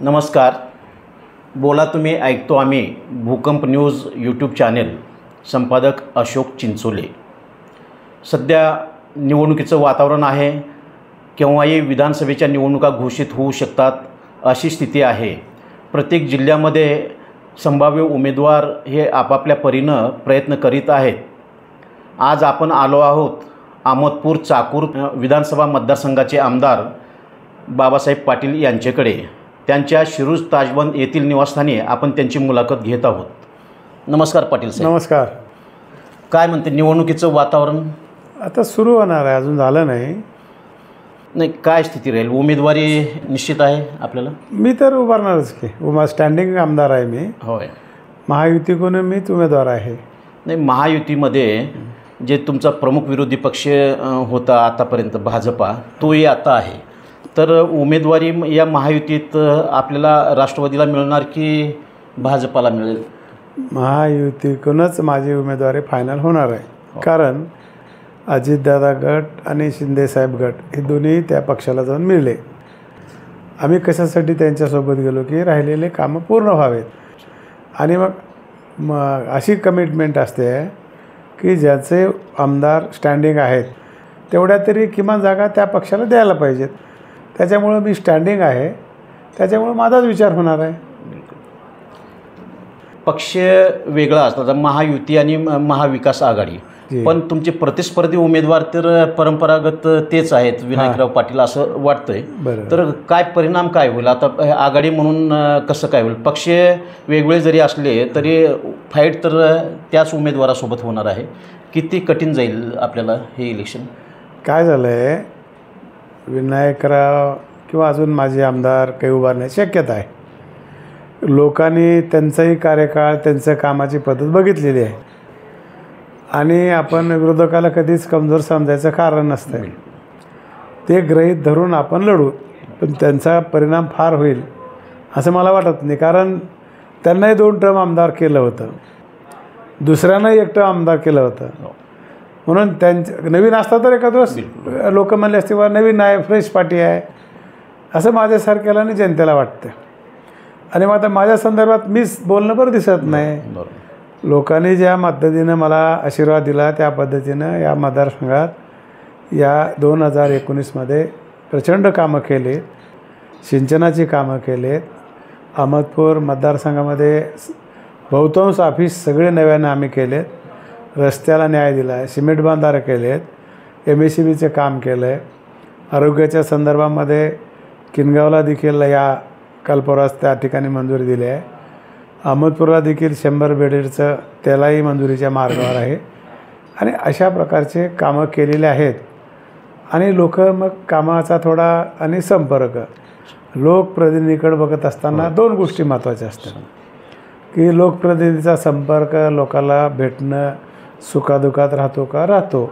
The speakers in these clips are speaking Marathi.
नमस्कार. बोला तुम्ही ऐकतो आम्ही भूकंप न्यूज यूट्यूब चॅनेल. संपादक अशोक चिंचोले. सध्या निवडणुकीचं वातावरण आहे. केव्हाही विधानसभेच्या निवडणुका घोषित होऊ शकतात अशी स्थिती आहे. प्रत्येक जिल्ह्यामध्ये संभाव्य उमेदवार हे आपापल्या परीनं प्रयत्न करीत आहेत. आज आपण आलो आहोत अहमदपूर चाकूर विधानसभा मतदारसंघाचे आमदार बाबासाहेब पाटील यांच्याकडे. त्यांच्या शिरूर ताजबंद येथील निवासस्थानी आपण त्यांची मुलाखत घेत आहोत. नमस्कार पाटील साहेब. नमस्कार. काय म्हणते निवडणुकीचं वातावरण? आता सुरू होणार आहे, अजून झालं नाही. काय स्थिती राहील? उमेदवारी निश्चित आहे आपल्याला? मी तर उभारणारच की स्टँडिंग आमदार आहे मी. होय. महायुतीकडून मीच उमेदवार आहे. नाही, महायुतीमध्ये जे तुमचा प्रमुख विरोधी पक्ष होता आतापर्यंत भाजपा, तोही आता आहे. तर उमेदवारी या महायुतीत आपल्याला राष्ट्रवादीला मिळणार की भाजपाला मिळेल? महायुतीकडूनच माझी उमेदवारी फायनल होणार आहे. कारण अजितदादा गट आणि शिंदेसाहेब गट हे दोन्ही त्या पक्षाला जाऊन मिळले. आम्ही कशासाठी त्यांच्यासोबत गेलो की राहिलेले कामं पूर्ण व्हावेत. आणि मग अशी कमिटमेंट असते की ज्याचे आमदार स्टँडिंग आहेत तेवढ्या तरी किमान जागा त्या पक्षाला द्यायला पाहिजेत. त्याच्यामुळं मी स्टँडिंग आहे, त्याच्यामुळं माझाच विचार होणार आहे. पक्ष वेगळा असतात, महायुती आणि महाविकास आघाडी. पण तुमचे प्रतिस्पर्धी उमेदवार तर परंपरागत तेच आहेत, विनायकराव पाटील, असं वाटतंय. तर काय परिणाम काय होईल आता? आघाडी म्हणून कसं काय होईल? पक्ष वेगवेगळे जरी असले तरी फाईट तर त्याच उमेदवारासोबत होणार आहे. किती कठीण जाईल आपल्याला हे इलेक्शन? काय झालं आहे, विनायकराव किंवा अजून माझे आमदार काही उभारण्याची शक्यता आहे. लोकांनी त्यांचाही कार्यकाळ, त्यांचं कामाची पद्धत बघितलेली आहे. आणि आपण विरोधकाला कधीच कमजोर समजायचं कारण नसतं. ते गृहीत धरून आपण लढू, पण त्यांचा परिणाम फार होईल असं मला वाटत नाही. कारण त्यांनाही 2 टर्म आमदार केलं होतं, दुसऱ्यांनाही 1 टर्म आमदार केलं होतं. म्हणून त्यांचं नवीन असता तर एखाद दिवस लोक म्हणले असते वा नवीन आहे, फ्रेश पार्टी आहे, असं माझ्यासारख्याला आणि जनतेला वाटतं. आणि मग आता माझ्या संदर्भात मीच बोलणं बरं दिसत नाही. लोकांनी ज्या पद्धतीनं मला आशीर्वाद दिला त्या पद्धतीनं या मतदारसंघात या 2019मध्ये प्रचंड कामं केले, सिंचनाची कामं केलेत. अहमदपूर मतदारसंघामध्ये बहुतांश ऑफिस सगळे नव्यानं आम्ही केलेत. रस्त्याला न्याय दिला आहे, सिमेंट बांधारे केलेत, MSCBचे काम केलं आहे. आरोग्याच्या संदर्भामध्ये किनगावला देखील या कल्पवरास त्या ठिकाणी मंजुरी दिली आहे. अहमदपूरला देखील 100 बेडेडचं त्यालाही मंजुरीच्या मार्गावर आहे. आणि अशा प्रकारचे कामं केलेले आहेत. आणि लोक मग कामाचा थोडा आणि संपर्क, लोकप्रतिनिधीकडे बघत असताना 2 गोष्टी महत्त्वाच्या असतात की लोकप्रतिनिधीचा संपर्क, लोकांना भेटणं, सुखादुखात राहतो.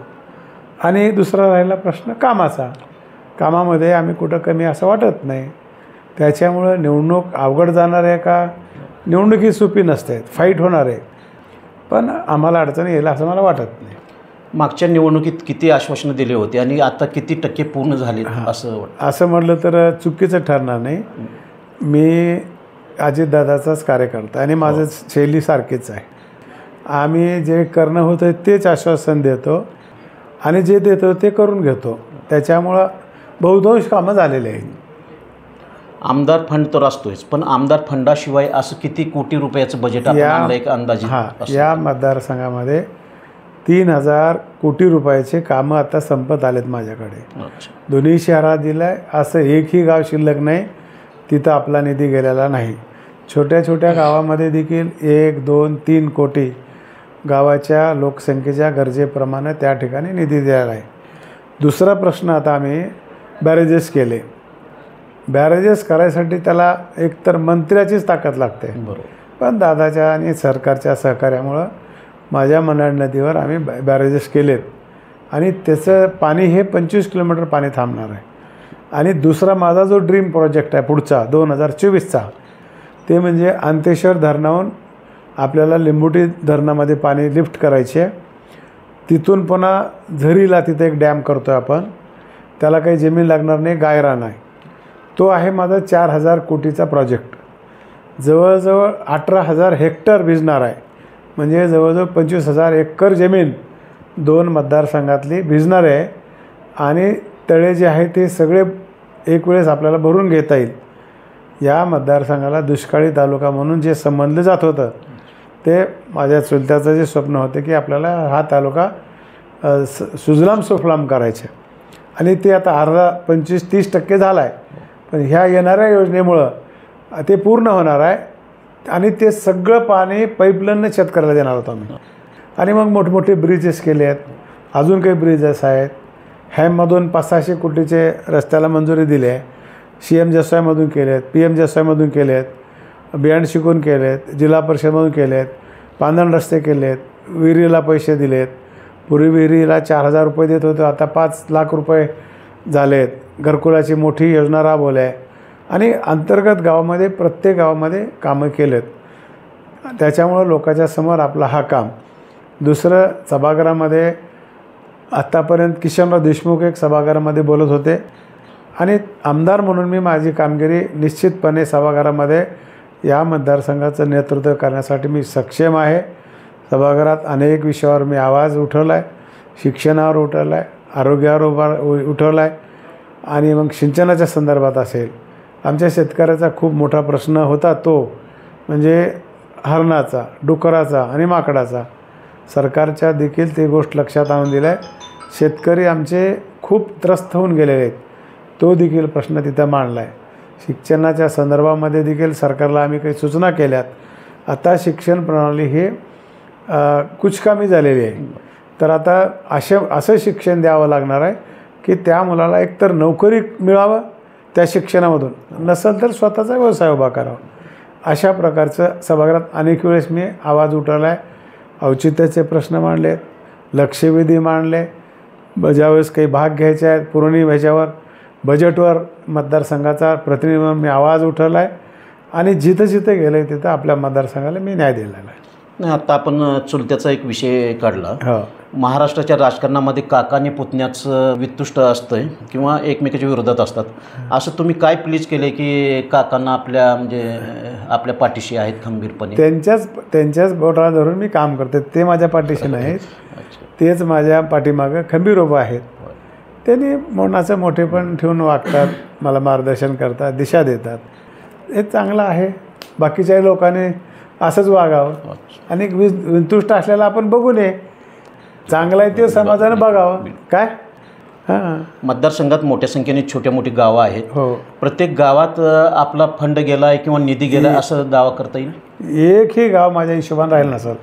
आणि दुसरा राहिला प्रश्न कामाचा. कामामध्ये आम्ही कुठं कमी असं वाटत नाही. त्याच्यामुळं निवडणूक अवघड जाणार आहे का? निवडणुकी सोपी नसते, फाईट होणार आहे, पण आम्हाला अडचणी येईल असं मला वाटत नाही. मागच्या निवडणुकीत किती आश्वासनं दिली होती आणि आता किती टक्के पूर्ण झाली असं म्हटलं तर चुकीचं ठरणार नाही. मी अजितदादाचाच कार्यकर्ता आणि माझं शैली सारखीच आहे. आम्ही जे करणं होतं तेच आश्वासन देतो आणि जे देतो ते करून घेतो. त्याच्यामुळं बहुतांश कामं झालेले आहेत. आमदार फंड तर असतोच, पण आमदार फंडाशिवाय असं किती कोटी रुपयाचं बजेट आपल्याला एक अंदाजे या मतदारसंघामध्ये 3000 कोटी रुपयाचे कामं आता संपत आलेत माझ्याकडे. दोन्ही शहरात दिलं आहे. असं एकही गाव शिल्लक नाही तिथं आपला निधी गेलेला नाही. छोट्या छोट्या गावामध्ये देखील 1, 2, 3 कोटी गावाच्या लोकसंख्येच्या गरजेप्रमाणे त्या ठिकाणी निधी द्यायला आहे. दुसरा प्रश्न, आता आम्ही बॅरेजेस केले. बॅरेजेस करायसाठी त्याला एकतर मंत्र्याचीच ताकद लागते. पण दादाच्या आणि सरकारच्या सहकार्यामुळं माझ्या मन्नाड नदीवर आम्ही बॅरेजेस केलेत आणि त्याचं पाणी हे 25 किलोमीटर पाणी थांबणार आहे. आणि दुसरा माझा जो ड्रीम प्रोजेक्ट आहे पुढचा 2024चा, ते म्हणजे अंतेश्वर धरणाहून आपल्याला लिंबुटी धरणामध्ये पाणी लिफ्ट करायचे. तिथून पुन्हा झरीला तिथे एक डॅम करतो आहे आपण. त्याला काही जमीन लागणार नाही, गायरान आहे. तो आहे माझा 4,000 कोटीचा प्रोजेक्ट. जवळजवळ 18,000 हेक्टर भिजणार आहे, म्हणजे जवळजवळ 25,000 एकर जमीन 2 मतदारसंघातली भिजणार आहे. आणि तळे जे आहे ते सगळे एक वेळेस आपल्याला भरून घेता येईल. या मतदारसंघाला दुष्काळी तालुका म्हणून जे समजलं जात होतं, ते माझ्या चुलत्याचं जे स्वप्न होतं की आपल्याला हा तालुका सुजलाम सुफलाम करायचे, आणि ते आता अर्धा 25-30% झाला आहे. पण ह्या येणाऱ्या योजनेमुळं ते पूर्ण होणार आहे, आणि ते सगळं पाणी पाईपलाईननं शेतकऱ्याला देणार होतो आम्ही. आणि मग मोठमोठे ब्रिजेस केले आहेत, अजून काही ब्रिजेस आहेत. हॅममधून 500-600 कोटीचे रस्त्याला मंजुरी दिली आहे. CM जसवायमधून केले आहेत, PM जसवायमधून केले आहेत, बियाण शिकून केले आहेत, जिल्हा परिषदमधून केले आहेत, पांदण रस्ते केले आहेत, विहिरीला पैसे दिले आहेत. पूर्वी विहिरीला 4,000 रुपये देत होते, आता 5 लाख रुपये झाले आहेत. घरकुलाची मोठी योजना राबवली आहे, आणि अंतर्गत गावामध्ये प्रत्येक गावामध्ये कामं केलेत. त्याच्यामुळं लोकांच्या समोर आपला हा काम. दुसरं, सभागृहामध्ये आत्तापर्यंत किशनराव देशमुख एक सभागृहामध्ये बोलत होते, आणि आमदार म्हणून मी माझी कामगिरी निश्चितपणे सभागृहामध्ये या मतदारसंघाचं नेतृत्व करण्यासाठी मी सक्षम आहे. सभागृहात अनेक विषयावर मी आवाज उठवला आहे, शिक्षणावर उठवला आहे, आरोग्यावर उठवला आहे, आणि मग सिंचनाच्या संदर्भात असेल. आमच्या शेतकऱ्याचा खूप मोठा प्रश्न होता, तो म्हणजे हरणाचा, डुकराचा आणि माकडाचा. सरकारच्या देखील ती गोष्ट लक्षात आणून दिलं आहे. शेतकरी आमचे खूप त्रस्त होऊन गेलेले आहेत, तो देखील प्रश्न तिथं मांडला आहे. शिक्षणाच्या संदर्भामध्ये देखील सरकारला आम्ही काही सूचना केल्यात. आता शिक्षण प्रणाली हे कुचकामी झालेली आहे, तर आता असं शिक्षण द्यावं लागणार आहे की त्या मुलाला एकतर नोकरी मिळावं त्या शिक्षणामधून, नसेल तर स्वतःचा व्यवसाय उभा करावा. अशा प्रकारचं सभागृहात अनेक वेळेस मी आवाज उठवला आहे. औचित्याचे प्रश्न मांडले, लक्षवेधी मांडले, ज्यावेळेस काही भाग घ्यायचे आहेत पुरवणी ह्याच्यावर, बजेटवर मतदारसंघाचा प्रतिनिधी म्हणून मी आवाज उठवला आहे, आणि जिथं जिथं गेलं आहे तिथं आपल्या मतदारसंघाला मी न्याय दिलेला आहे. नाही, आता आपण चुलत्याचा एक विषय काढला. हो, महाराष्ट्राच्या राजकारणामध्ये काका आणि पुतण्याचं वितुष्ट असतं किंवा एकमेकाच्या विरोधात असतात. असं तुम्ही काय प्लीज केले की काकांना आपल्या पाठीशी आहेत खंबीरपणे? त्यांच्याच बोटाला धरून मी काम करते. ते माझ्या पाठीशी नाहीत, तेच माझ्या पाठीमागं खंबीर उभं आहेत. त्यांनी मनाचं मोठेपण ठेवून वागतात, मला मार्गदर्शन करतात, दिशा देतात. हे चांगलं आहे. बाकीच्या लोकांनी असंच वागावं, आणि वितुष्ट असलेला आपण बघू नये. चांगलं आहे ते समाजानं बघावं. काय मतदारसंघात मोठ्या संख्येने छोट्या मोठी गावं आहेत. हो, प्रत्येक गावात आपला फंड गेला आहे किंवा निधी गेला असं दावा करता येईल? एकही गाव माझ्या हिशोबाने राहिलं नसेल.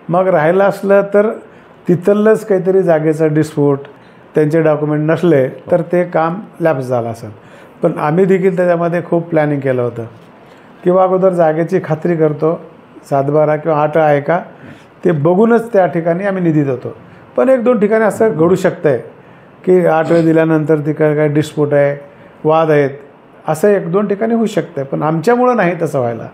मग राहिलं असलं तर तिथलंच काहीतरी जागेचं डिस्प्यूट, त्यांचे डॉक्युमेंट नसले तर ते काम लॅप्स झालं असेल. पण आम्ही देखील त्याच्यामध्ये खूप प्लॅनिंग केलं होतं, किंवा अगोदर जागेची खात्री करतो 7-12 किंवा 8 आहे का ते बघूनच त्या ठिकाणी आम्ही निधी देतो. पण 1-2 ठिकाणी असं घडू शकतं आहे की 8 दिल्यानंतर तिकडे काय डिस्प्यूट आहे, वाद आहेत, असं 1-2 ठिकाणी होऊ शकतं. पण आमच्यामुळं नाही तसं व्हायला,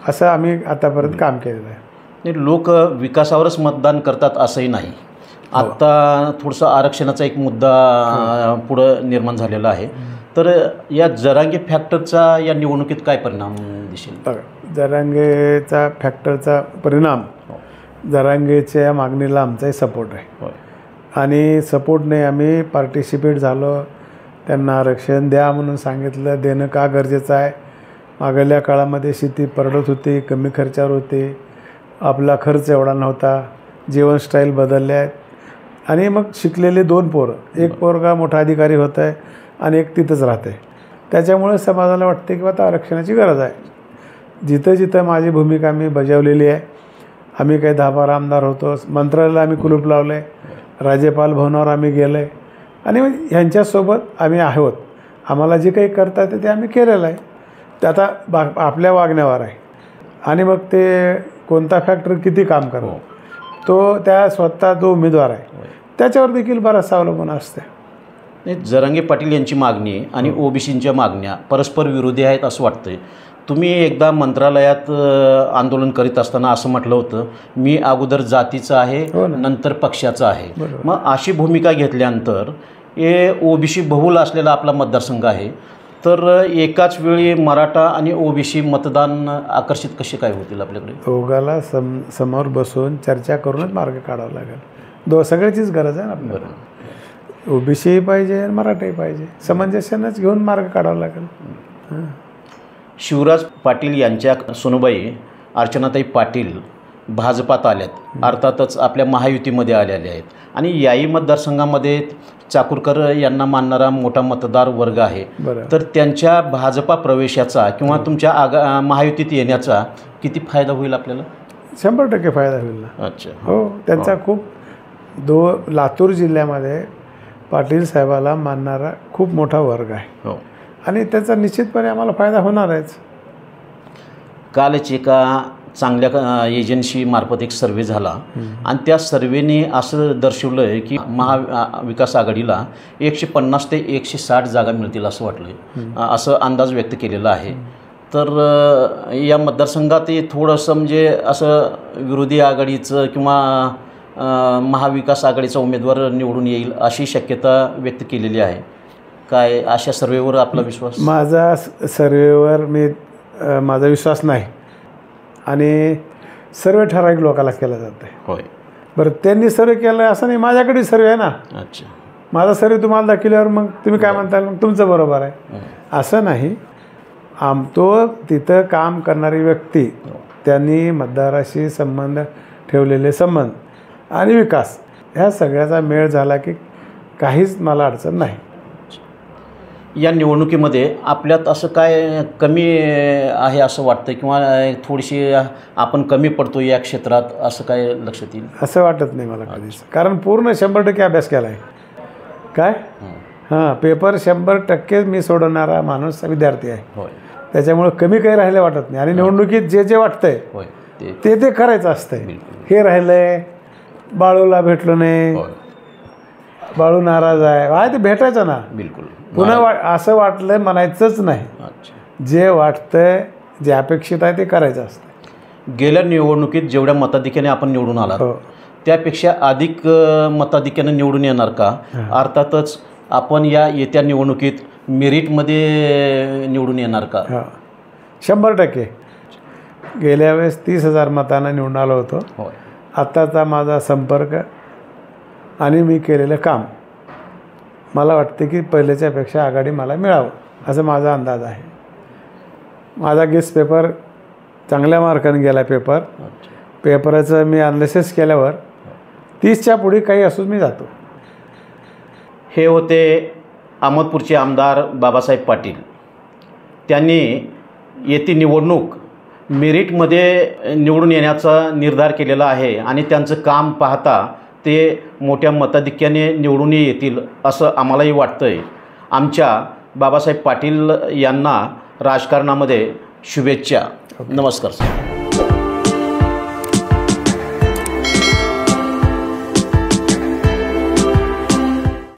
असं आम्ही आतापर्यंत काम केलेलं आहे. लोक विकासावरच मतदान करतात असंही नाही. आत्ता थोडंसं आरक्षणाचा एक मुद्दा पुढं निर्माण झालेला आहे. तर या जरांगे फॅक्टरचा या निवडणुकीत काय परिणाम दिसेल? बघा, जरांगेचा फॅक्टरचा परिणाम, जरांगेच्या मागणीला आमचाही सपोर्ट आहे, आणि सपोर्टने आम्ही पार्टिसिपेट झालो. त्यांना आरक्षण द्या म्हणून सांगितलं. देणं का गरजेचं आहे? मागल्या काळामध्ये शेती परवडत होती, कमी खर्चावर होती, आपला खर्च एवढा नव्हता, जीवनस्टाईल बदलले आहेत. आणि मग शिकलेले 2 पोरं, एक पोरगा मोठा अधिकारी होत आहे आणि एक तिथंच राहते. त्याच्यामुळे समाजाला वाटते की आता आरक्षणाची गरज आहे. जिथं जिथं माझी भूमिका मी बजावलेली आहे. आम्ही काही 10-12 आमदार होतो, मंत्रालयाला आम्ही कुलूप लावलं आहे, राज्यपाल भवनावर आम्ही गेलो आहे, आणि ह्यांच्यासोबत आम्ही आहोत. आम्हाला जे काही करता येते ते आम्ही केलेलं आहे. ते आता आपल्या वागण्यावर आहे. आणि मग ते कोणता फॅक्टर किती काम करो, तो त्या स्वतः जो उमेदवार आहे त्याच्यावर देखील बराचसा अवलंबून असते. जरांगे पाटील यांची मागणी आणि ओबीसींच्या मागण्या परस्पर विरोधी आहेत असं वाटतंय. तुम्ही एकदा मंत्रालयात आंदोलन करीत असताना असं म्हटलं होतं, मी अगोदर जातीचा आहे, नंतर पक्षाचा आहे. मग अशी भूमिका घेतल्यानंतर हे ओबीसी बहुल असलेला आपला मतदारसंघ आहे, तर एकाच वेळी मराठा आणि ओबीसी मतदान आकर्षित कसे काय होतील आपल्याकडे? दोघाला समोर बसून चर्चा करूनच मार्ग काढावा लागेल. सगळ्याचीच गरज आहे ना आपल्याला. ओबीसीही पाहिजे आणि मराठाही पाहिजे. समंजस्यानंच घेऊन मार्ग काढावा लागेल. शिवराज पाटील यांच्या सुनबाई अर्चनाताई पाटील भाजपात आल्यात, अर्थातच आपल्या महायुतीमध्ये आलेल्या आहेत आणि याही मतदारसंघामध्ये चाकूरकर यांना मानणारा मोठा मतदार वर्ग आहे. तर त्यांच्या भाजपा प्रवेशाचा किंवा तुमच्या महायुतीत येण्याचा किती फायदा होईल आपल्याला? 100% फायदा होईल ना. अच्छा. हो, त्यांचा खूप लातूर जिल्ह्यामध्ये पाटील साहेबाला मानणारा खूप मोठा वर्ग आहे. हो, आणि त्याचा निश्चितपणे आम्हाला फायदा होणार आहेच. कालच एका चांगल्या एजन्सीमार्फत एक सर्वे झाला आणि त्या सर्वेने असं दर्शवलं आहे की महाविकास आघाडीला 150 ते 160 जागा मिळतील असं वाटलं, असं अंदाज व्यक्त केलेला आहे. तर या मतदारसंघात थोडंसं म्हणजे असं विरोधी आघाडीचं किंवा महाविकास आघाडीचा उमेदवार निवडून येईल अशी शक्यता व्यक्त केलेली आहे. काय अशा सर्वेवर आपला विश्वास? माझा सर्वेवर माझा विश्वास नाही आणि सर्वे ठराविक लोकांना केला जात आहे. होय. बरं, त्यांनी सर्वे केलं असं नाही, माझ्याकडे सर्वे आहे ना. अच्छा. माझा सर्वे तुम्हाला दाखवल्यावर मग तुम्ही काय म्हणताल, मग तुमचं बरोबर आहे असं नाही. तो तिथं काम करणारी व्यक्ती, त्यांनी मतदाराशी संबंध ठेवलेले संबंध आणि विकास ह्या सगळ्याचा मेळ झाला की काहीच मला अडचण नाही. या निवडणुकीमध्ये आपल्यात असं काय कमी आहे असं वाटतं किंवा थोडीशी आपण कमी पडतो या क्षेत्रात असं काय लक्षात येईल? असं वाटत नाही मला कधीच, कारण पूर्ण 100% अभ्यास केला आहे. काय पेपर 100% मी सोडवणारा माणूस विद्यार्थी आहे. होय. त्याच्यामुळे कमी काही राहिलं वाटत नाही. आणि निवडणुकीत जे वाटतंय होय ते करायचं असतंय. हे राहिलंय, बाळूला भेटलो नाही, बाळू नाराज आहे, ते भेटायचं ना. बिलकुल. पुन्हा असं वाटलं म्हणायचंच नाही. जे वाटतंय, जे अपेक्षित आहे ते करायचं असतं. गेल्या निवडणुकीत जेवढ्या मताधिक्याने आपण निवडून आला त्यापेक्षा अधिक मताधिक्याने निवडून येणार का? अर्थातच आपण या येत्या निवडणुकीत मेरिटमध्ये निवडून येणार का? 100%. गेल्या वेळेस 30,000 मतांना निवडून आलो होतो. आत्ताचा माझा संपर्क आणि मी केलेलं काम मला वाटते की पहिल्याच्यापेक्षा आघाडी मला मिळावं असं माझा अंदाज आहे. माझा गेस्ट पेपर चांगल्या मार्काने गेला. पेपराचं मी अनालिसिस केल्यावर 30च्या पुढे काही असून मी जातो. हे होते अहमदपूरचे आमदार बाबासाहेब पाटील. त्यांनी येती निवडणूक मेरिटमध्ये निवडून येण्याचा निर्धार केलेला आहे आणि त्यांचं काम पाहता ते मोठ्या मताधिक्याने निवडून येतील असं आम्हालाही वाटतं आहे. आमच्या बाबासाहेब पाटील यांना राजकारणामध्ये शुभेच्छा. नमस्कार सर.